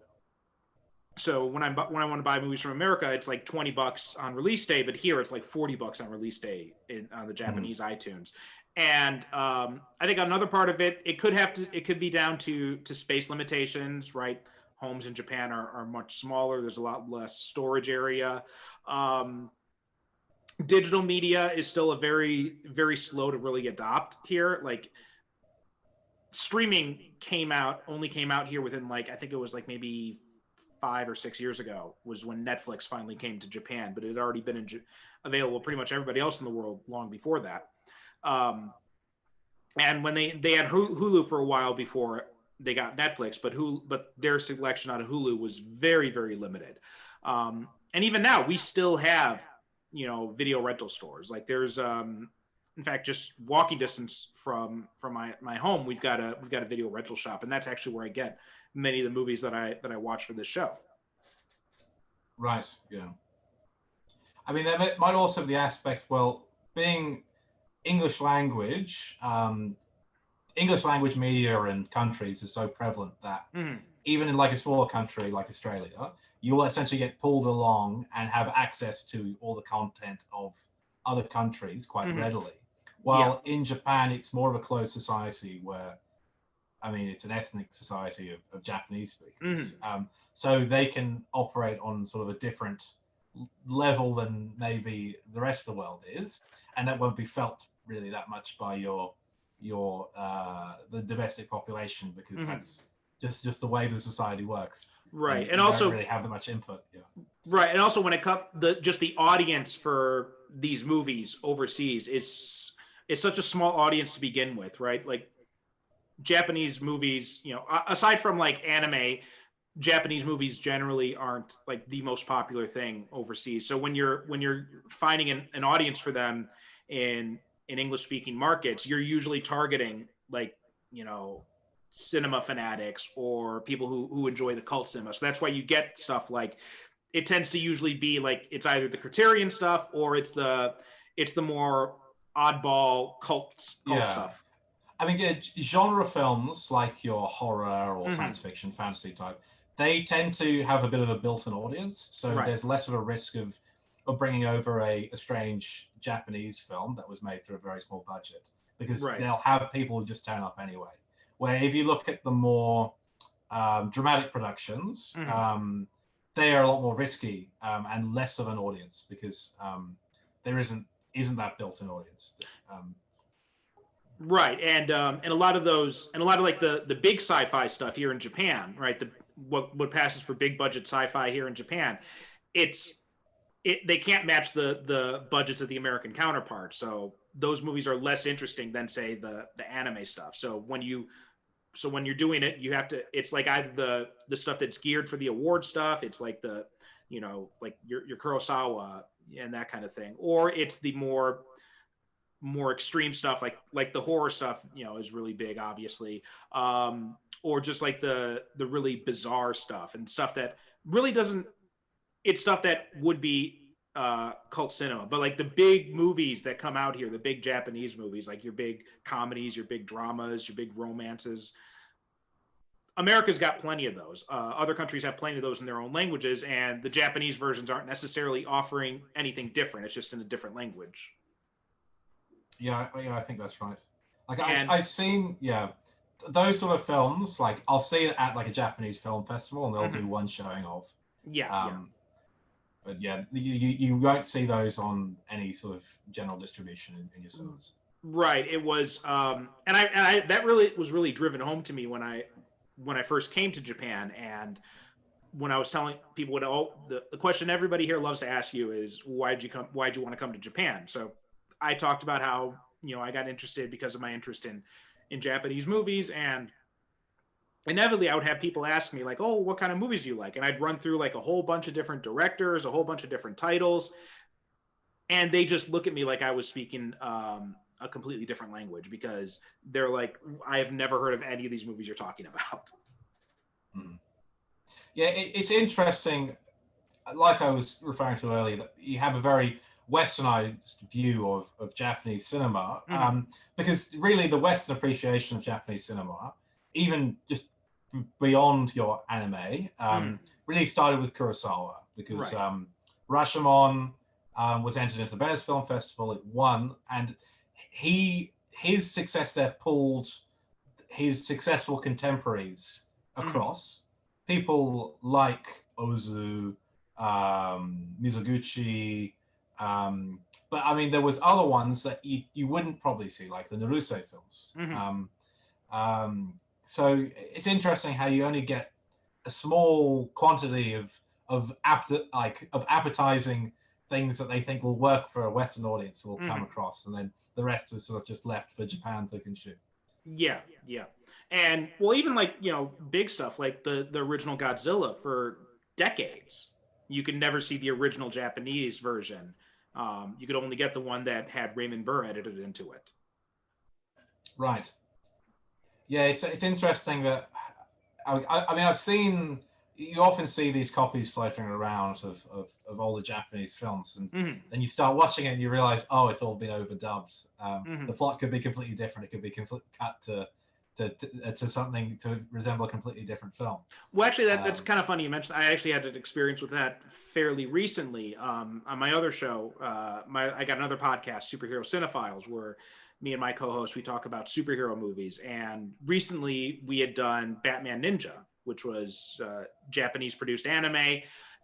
Speaker 1: when I want to buy movies from America, it's like $20 on release day, but here it's like $40 on release day on the Japanese iTunes. And I think another part of it, it could be down to space limitations, right? Homes in Japan are much smaller. There's a lot less storage area. Digital media is still a very, very slow to really adopt here. Like streaming only came out here within like, I think it was like maybe 5 or 6 years ago was when Netflix finally came to Japan, but it had already been available pretty much everybody else in the world long before that. And when they had Hulu for a while before they got Netflix, but their selection out of Hulu was very, very limited. And even now we still have, video rental stores. Like there's, in fact, just walking distance from my home, we've got a video rental shop, and that's actually where I get many of the movies that I watch for this show.
Speaker 2: Right. Yeah. I mean, there might also be the aspect, well, being English language media and countries is so prevalent that even in like a smaller country like Australia, you will essentially get pulled along and have access to all the content of other countries quite readily. While in Japan, it's more of a closed society where, I mean, it's an ethnic society of Japanese speakers. So they can operate on sort of a different level than maybe the rest of the world is. And that won't be felt really that much by the domestic population, because that's just the way the society works.
Speaker 1: Right.
Speaker 2: And also don't really have that much input. Yeah.
Speaker 1: Right. And also when it comes just the audience for these movies overseas is such a small audience to begin with, right? Like Japanese movies, aside from like anime, Japanese movies generally aren't like the most popular thing overseas. So when you're finding an audience for them in English speaking markets, you're usually targeting like, cinema fanatics or people who enjoy the cult cinema. So that's why you get stuff like, it tends to usually be like, it's either the Criterion stuff or it's the more oddball cult stuff.
Speaker 2: I mean, genre films like your horror or science fiction, fantasy type, they tend to have a bit of a built-in audience. So there's less of a risk of bringing over a strange Japanese film that was made for a very small budget, because they'll have people who just turn up anyway. Where if you look at the more dramatic productions, they are a lot more risky and less of an audience, because there isn't that built-in audience.
Speaker 1: Right, and a lot of like the big sci-fi stuff here in Japan, right? What passes for big budget sci-fi here in Japan, they can't match the budgets of the American counterparts. So those movies are less interesting than say the anime stuff. So when you're doing it, you have to. It's like either the stuff that's geared for the award stuff. It's like like your Kurosawa and that kind of thing, or it's the more extreme stuff like the horror stuff, is really big, obviously, or just like the really bizarre stuff and stuff that really doesn't. It's stuff that would be cult cinema, but like the big movies that come out here, the big Japanese movies, like your big comedies, your big dramas, your big romances, America's got plenty of those. Other countries have plenty of those in their own languages, and the Japanese versions aren't necessarily offering anything different. It's just in a different language.
Speaker 2: Yeah, I think that's right. Like I've seen, those sort of films. Like I'll see it at like a Japanese film festival, and they'll do one showing of. But you won't see those on any sort of general distribution in your cinemas.
Speaker 1: Right. It was, and I that really was really driven home to me when I first came to Japan, and when I was telling people the question everybody here loves to ask you is, why'd you want to come to Japan? So I talked about how, I got interested because of my interest in in Japanese movies, and inevitably I would have people ask me like, oh, what kind of movies do you like? And I'd run through like a whole bunch of different directors, a whole bunch of different titles, and they just look at me like I was speaking a completely different language, because they're like, I have never heard of any of these movies you're talking about.
Speaker 2: Yeah, it's interesting. Like I was referring to earlier, that you have a very westernized view of Japanese cinema, because really the Western appreciation of Japanese cinema, even just beyond your anime, really started with Kurosawa, because Rashomon was entered into the Venice Film Festival. It won, and his success there pulled his successful contemporaries across. People like Ozu, Mizoguchi, but I mean, there was other ones that you wouldn't probably see, like the Naruse films. So it's interesting how you only get a small quantity of appetizing things that they think will work for a Western audience will come across, and then the rest is sort of just left for Japan to consume.
Speaker 1: Yeah. And well, even like, you know, big stuff like the original Godzilla, for decades you could never see the original Japanese version. You could only get the one that had Raymond Burr edited into it.
Speaker 2: Right. Yeah, it's interesting that I mean, I've seen, you often see these copies floating around of all the Japanese films, and then you start watching it and you realize, oh, it's all been overdubbed. The plot could be completely different. It could be cut to something to resemble a completely different film.
Speaker 1: Well, actually, that's kind of funny you mentioned. I actually had an experience with that fairly recently. On my other show, I got another podcast, Superhero Cinephiles, where me and my co-host, we talk about superhero movies. And recently we had done Batman Ninja, which was Japanese produced anime.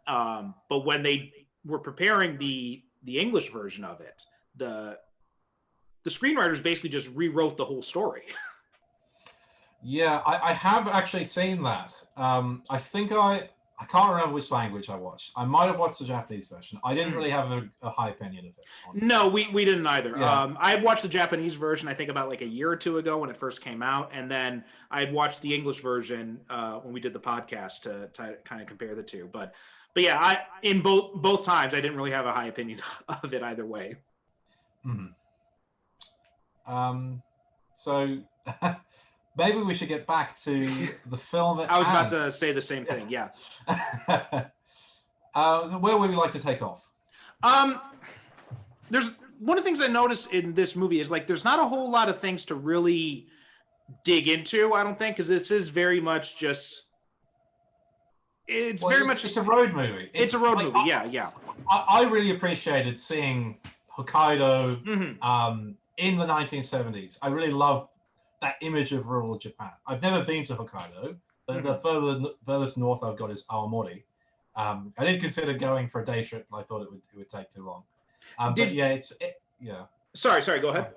Speaker 1: But when they were preparing the English version of it, the screenwriters basically just rewrote the whole story.
Speaker 2: Yeah, I have actually seen that. I think I can't remember which language I watched. I might have watched the Japanese version. I didn't really have a high opinion of it, honestly.
Speaker 1: No, we didn't either.
Speaker 2: Yeah.
Speaker 1: I watched the Japanese version, I think about like a year or two ago when it first came out. And then I had watched the English version when we did the podcast to kind of compare the two. But yeah, in both times, I didn't really have a high opinion of it either way.
Speaker 2: So maybe we should get back to the film.
Speaker 1: I was about to say the same thing. Yeah.
Speaker 2: Where would you like to take off?
Speaker 1: There's one of the things I noticed in this movie is like there's not a whole lot of things to really dig into, I don't think, because this is very much just it's a
Speaker 2: road movie.
Speaker 1: It's a road movie. Yeah.
Speaker 2: I really appreciated seeing Hokkaido in the 1970s. I really love that image of rural Japan. I've never been to Hokkaido. The furthest north I've got is Aomori. I did consider going for a day trip, but I thought it would take too long.
Speaker 1: Sorry, go ahead.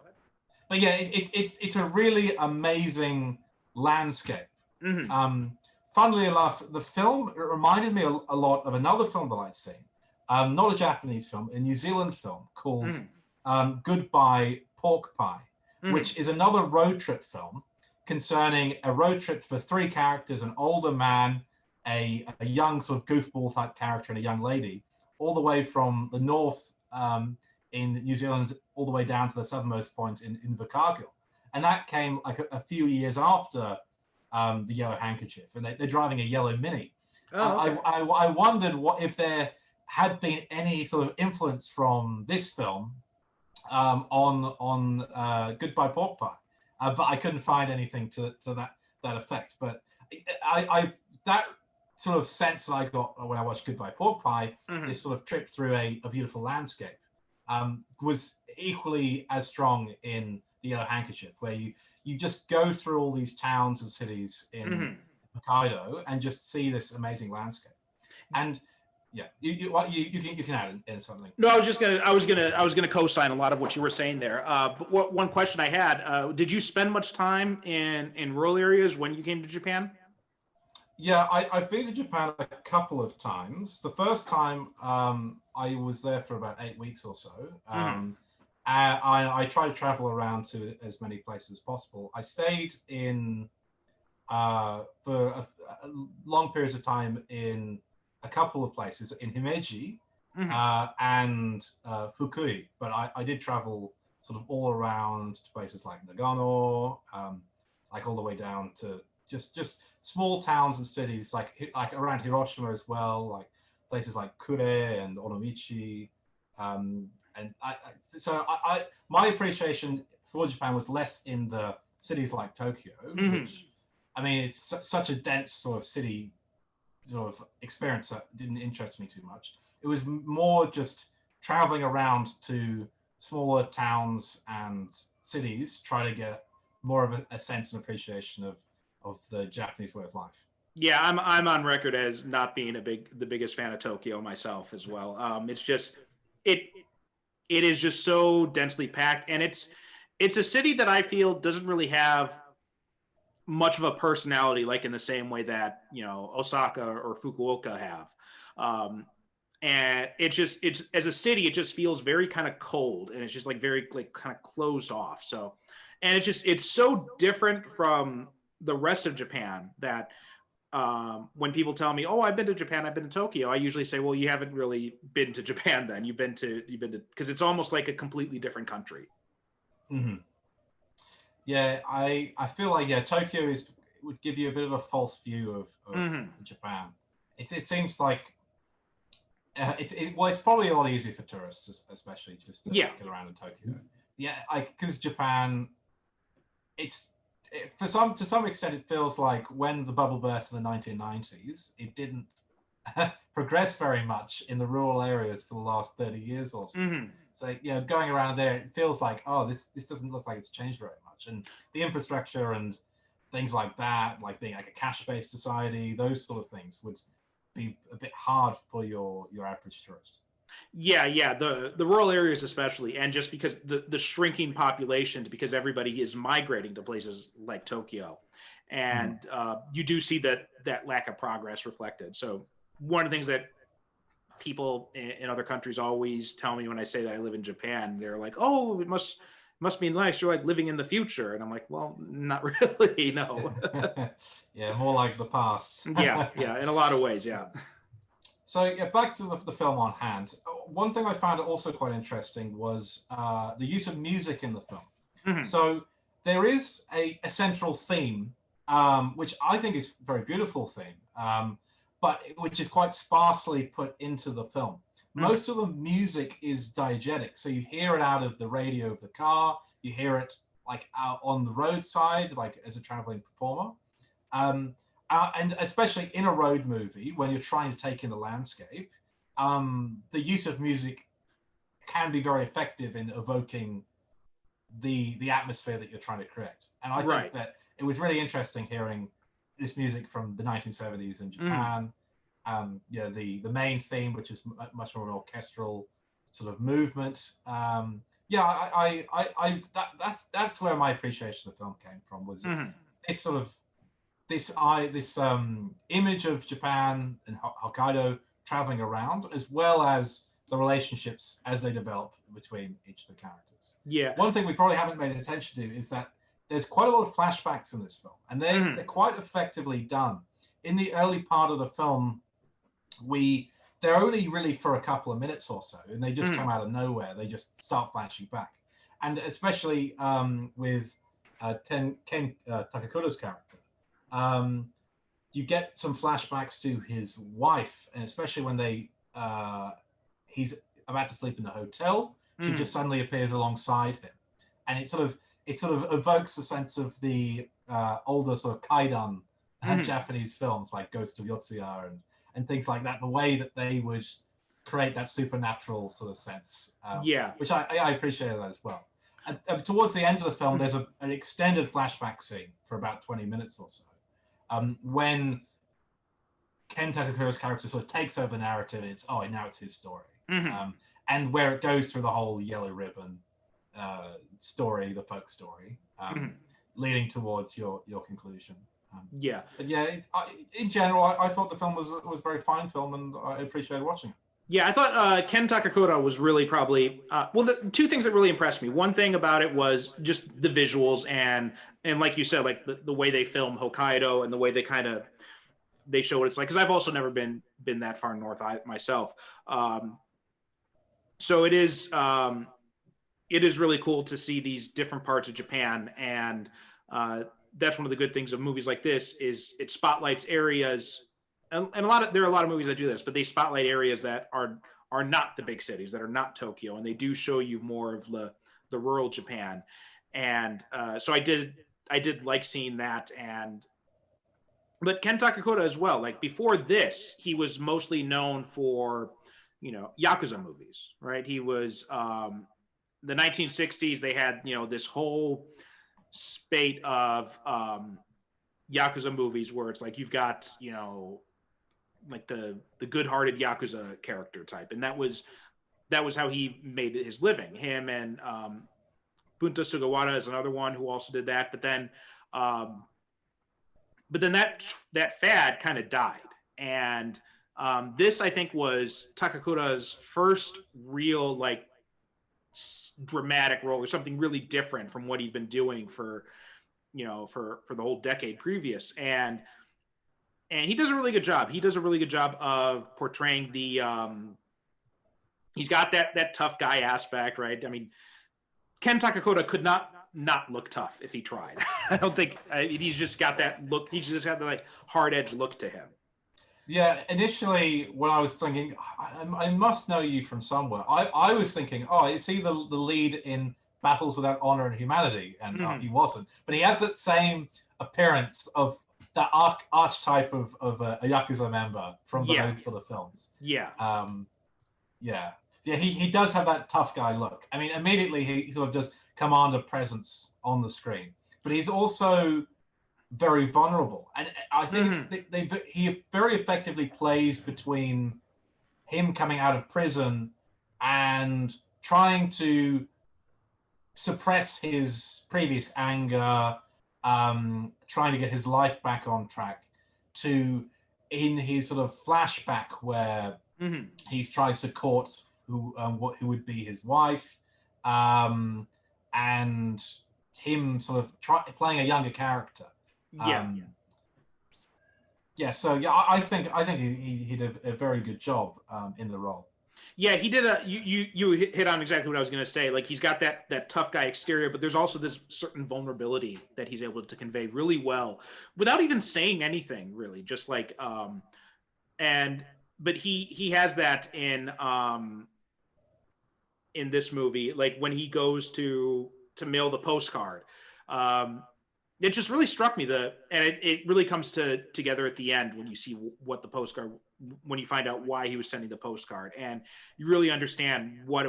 Speaker 2: But yeah, it's a really amazing landscape. Funnily enough, the film, it reminded me a lot of another film that I'd seen. Not a Japanese film, a New Zealand film called Goodbye Pork Pie, which is another road trip film concerning a road trip for three characters: an older man, a young sort of goofball type character, and a young lady, all the way from the north in New Zealand all the way down to the southernmost point in Invercargill. And that came like a few years after the Yellow Handkerchief, and they're driving a yellow Mini. Okay. I wondered if there had been any sort of influence from this film on Goodbye Pork Pie, but I couldn't find anything to that effect. But I that sort of sense that I got when I watched Goodbye Pork Pie, this sort of trip through a beautiful landscape, was equally as strong in the Yellow Handkerchief, where you just go through all these towns and cities in Hokkaido and just see this amazing landscape. And yeah, you can add in something.
Speaker 1: No, I was gonna co-sign a lot of what you were saying there. But one question I had: did you spend much time in rural areas when you came to Japan?
Speaker 2: Yeah, I've been to Japan a couple of times. The first time I was there for about 8 weeks or so, I try to travel around to as many places as possible. I stayed in for a long periods of time in a couple of places in Himeji and Fukui, but I did travel sort of all around to places like Nagano, like all the way down to just small towns and cities like around Hiroshima as well, like places like Kure and Onomichi. And my appreciation for Japan was less in the cities like Tokyo, which, I mean, it's such a dense sort of city sort of experience that didn't interest me too much. It was more just traveling around to smaller towns and cities, try to get more of a sense and appreciation of the Japanese way of life.
Speaker 1: Yeah, I'm on record as not being the biggest fan of Tokyo myself as well. It's just it is just so densely packed, and it's a city that I feel doesn't really have much of a personality, like in the same way that, you know, Osaka or Fukuoka have. And it's as a city, it just feels very kind of cold, and it's just like very like kind of closed off. So, and it's so different from the rest of Japan that when people tell me, "Oh, I've been to Japan, I've been to Tokyo," I usually say, "Well, you haven't really been to Japan then. You've been to because it's almost like a completely different country."
Speaker 2: Mm-hmm. Yeah, I feel like Tokyo would give you a bit of a false view of Japan. It seems like it's probably a lot easier for tourists, especially just to get around in Tokyo. Yeah, because Japan, to some extent, it feels like when the bubble burst in the 1990s, it didn't progress very much in the rural areas for the last 30 years or so. So, going around there, it feels like, oh, this doesn't look like it's changed very much. And the infrastructure and things like that, like being like a cash-based society, those sort of things would be a bit hard for your average tourist.
Speaker 1: Yeah, the rural areas especially, and just because the shrinking population, because everybody is migrating to places like Tokyo, and you do see that lack of progress reflected. So one of the things that people in other countries always tell me when I say that I live in Japan, they're like, "Oh, it must be nice. You're like living in the future," and I'm like, "Well, not really, no."
Speaker 2: Yeah, more like the past.
Speaker 1: yeah, in a lot of ways, yeah.
Speaker 2: So back to the film on hand. One thing I found also quite interesting was the use of music in the film. So there is a central theme, which I think is a very beautiful theme, but which is quite sparsely put into the film. Most of the music is diegetic, so you hear it out of the radio of the car, you hear it like out on the roadside, like as a traveling performer. And especially in a road movie, when you're trying to take in the landscape, the use of music can be very effective in evoking the atmosphere that you're trying to create. And I think that it was really interesting hearing this music from the 1970s in Japan. The main theme, which is much more an orchestral sort of movement. That's where my appreciation of the film came from, was this sort of this image of Japan and Hokkaido traveling around, as well as the relationships as they develop between each of the characters.
Speaker 1: Yeah.
Speaker 2: One thing we probably haven't made attention to is that there's quite a lot of flashbacks in this film, and they're quite effectively done. In the early part of the film, they're only really for a couple of minutes or so, and they just come out of nowhere. They just start flashing back, and especially with Ken Takakura's character. You get some flashbacks to his wife, and especially when he's about to sleep in the hotel, she just suddenly appears alongside him, and it sort of evokes a sense of the older sort of kaidan Japanese films like Ghost of Yotsuya and things like that. The way that they would create that supernatural sort of sense, which I appreciated that as well. And towards the end of the film, there's an extended flashback scene for about 20 minutes or so, when Ken Takakura's character sort of takes over the narrative, and now it's his story. And where it goes through the whole Yellow Ribbon story, the folk story, leading towards your conclusion. But in general, I thought the film was a very fine film, and I appreciated watching it.
Speaker 1: Yeah, I thought Ken Takakura was really probably well. The two things that really impressed me. One thing about it was just the visuals and like you said, like the way they film Hokkaido and the way they kind of they show what it's like. Because I've also never been that far north myself. So it is really cool to see these different parts of Japan, and that's one of the good things of movies like this is it spotlights areas, and there are a lot of movies that do this, but they spotlight areas that are not the big cities, that are not Tokyo, and they do show you more of the rural Japan, and so I did like seeing that, and but Ken Takakura as well. Like before this, he was mostly known for Yakuza movies, right? He was the 1960s. They had this whole spate of Yakuza movies where it's like you've got like the good-hearted Yakuza character type, and that was how he made his living. Him and Bunta Sugawara is another one who also did that, but then that fad kind of died, and this I think was Takakura's first real like dramatic role or something really different from what he'd been doing for the whole decade previous, and he does a really good job. He does a really good job of portraying the he's got that tough guy aspect, right? I mean, Ken Takakura could not look tough if he tried. I don't think he's just got that look. He's just got the like hard edge look to him.
Speaker 2: Yeah, initially when I was thinking, I must know you from somewhere, I was thinking, oh, is he the lead in Battles Without Honor and Humanity? And he wasn't. But he has that same appearance of that archetype of a Yakuza member from those sort of films.
Speaker 1: Yeah.
Speaker 2: Yeah, he does have that tough guy look. I mean, immediately he sort of does command a presence on the screen. But he's also very vulnerable, and I think he very effectively plays between him coming out of prison and trying to suppress his previous anger, trying to get his life back on track, to in his sort of flashback where he tries to court who would be his wife, and him sort of playing a younger character. So I think he did a very good job in the role.
Speaker 1: Yeah, he did you hit on exactly what I was going to say. Like he's got that tough guy exterior, but there's also this certain vulnerability that he's able to convey really well without even saying anything, really. Just like but he has that in this movie, like when he goes to mail the postcard. It just really struck me and it really comes together at the end when you see what the postcard, when you find out why he was sending the postcard, and you really understand what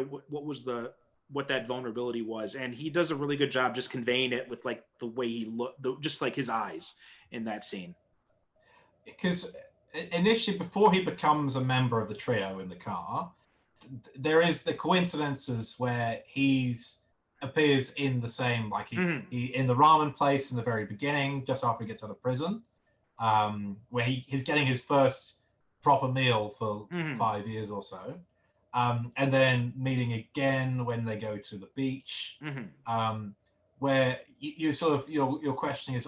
Speaker 1: that vulnerability was, and he does a really good job just conveying it with like the way he looked, just like his eyes in that scene.
Speaker 2: Because initially, before he becomes a member of the trio in the car, there is the coincidences where he's appears in the same, like he in the ramen place in the very beginning, just after he gets out of prison, where he's getting his first proper meal for 5 years or so, and then meeting again when they go to the beach, where you sort of your questioning is,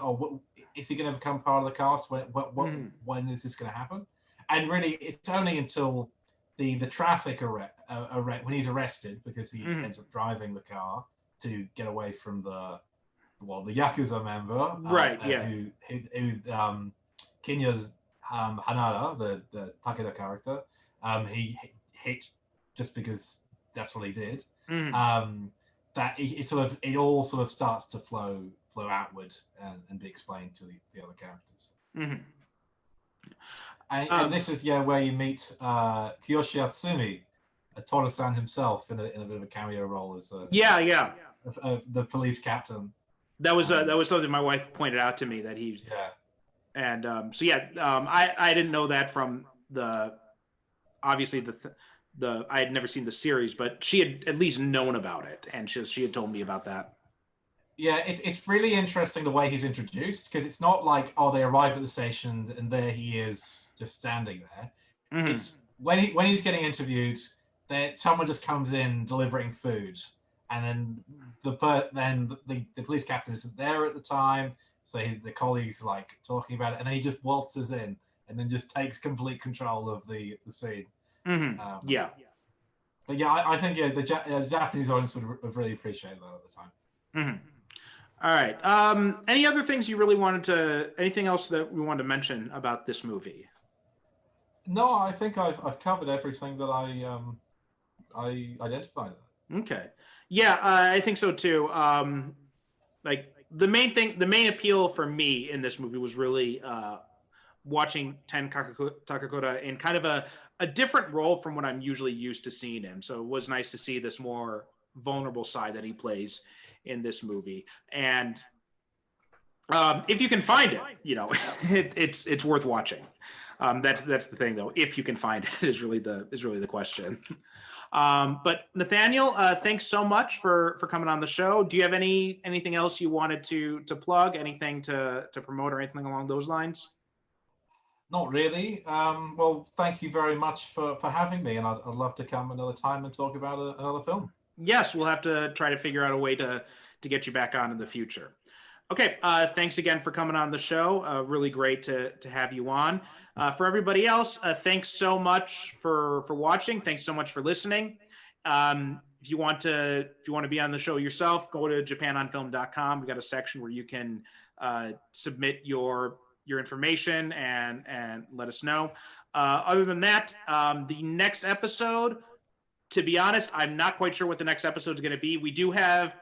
Speaker 2: is he going to become part of the cast? When is this going to happen? And really, it's only until the traffic arrest when he's arrested, because he ends up driving the car to get away from the Yakuza member, who Kinya's Hanada, the Takeda character, he hit just because that's what he did. That it all sort of starts to flow outward and be explained to the other characters. And this is where you meet Kiyoshi Atsumi, Tora-san himself, in a bit of a cameo role as the police captain.
Speaker 1: That was something my wife pointed out to me, that he and I didn't know that from obviously I had never seen the series, but she had at least known about it, and she had told me about that.
Speaker 2: Yeah, it's really interesting the way he's introduced, because it's not like, they arrive at the station and there he is just standing there. It's when he's getting interviewed, someone just comes in delivering food, and then the police captain isn't there at the time, so the colleagues like talking about it, and then he just waltzes in and then just takes complete control of the scene.
Speaker 1: Mm-hmm. Yeah.
Speaker 2: But yeah, I think the Japanese audience would have really appreciated that at the time.
Speaker 1: Mm-hmm. All right. Any other things you really anything else that we wanted to mention about this movie?
Speaker 2: No, I think I've covered everything that I identified.
Speaker 1: Okay. Yeah, I think so too. Like the main appeal for me in this movie was really watching Ken Takakura in kind of a different role from what I'm usually used to seeing him. So it was nice to see this more vulnerable side that he plays in this movie. And if you can find it, it's worth watching. That's the thing, though. If you can find it, is really the question. But Nathaniel, thanks so much for coming on the show. Do you have anything else you wanted to plug? Anything to promote or anything along those lines?
Speaker 2: Not really. Well, thank you very much for having me, and I'd love to come another time and talk about another film.
Speaker 1: Yes, we'll have to try to figure out a way to get you back on in the future. Okay, thanks again for coming on the show. Really great to have you on. For everybody else, thanks so much for watching. Thanks so much for listening. If you want to be on the show yourself, go to japanonfilm.com. We've got a section where you can submit your information and let us know. Other than that, the next episode, to be honest, I'm not quite sure what the next episode is going to be. We do have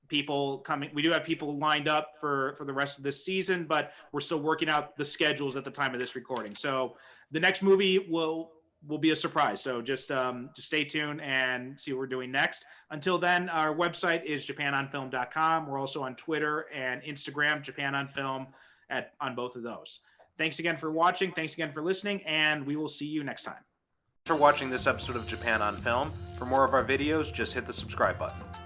Speaker 1: people coming. We do have people lined up for the rest of this season, but we're still working out the schedules at the time of this recording. So the next movie will be a surprise. So just stay tuned and see what we're doing next. Until then, our website is japanonfilm.com. We're also on Twitter and Instagram, Japan on Film, on both of those. Thanks again for watching. Thanks again for listening, and we will see you next time. Thanks for watching this episode of Japan on Film. For more of our videos, just hit the subscribe button.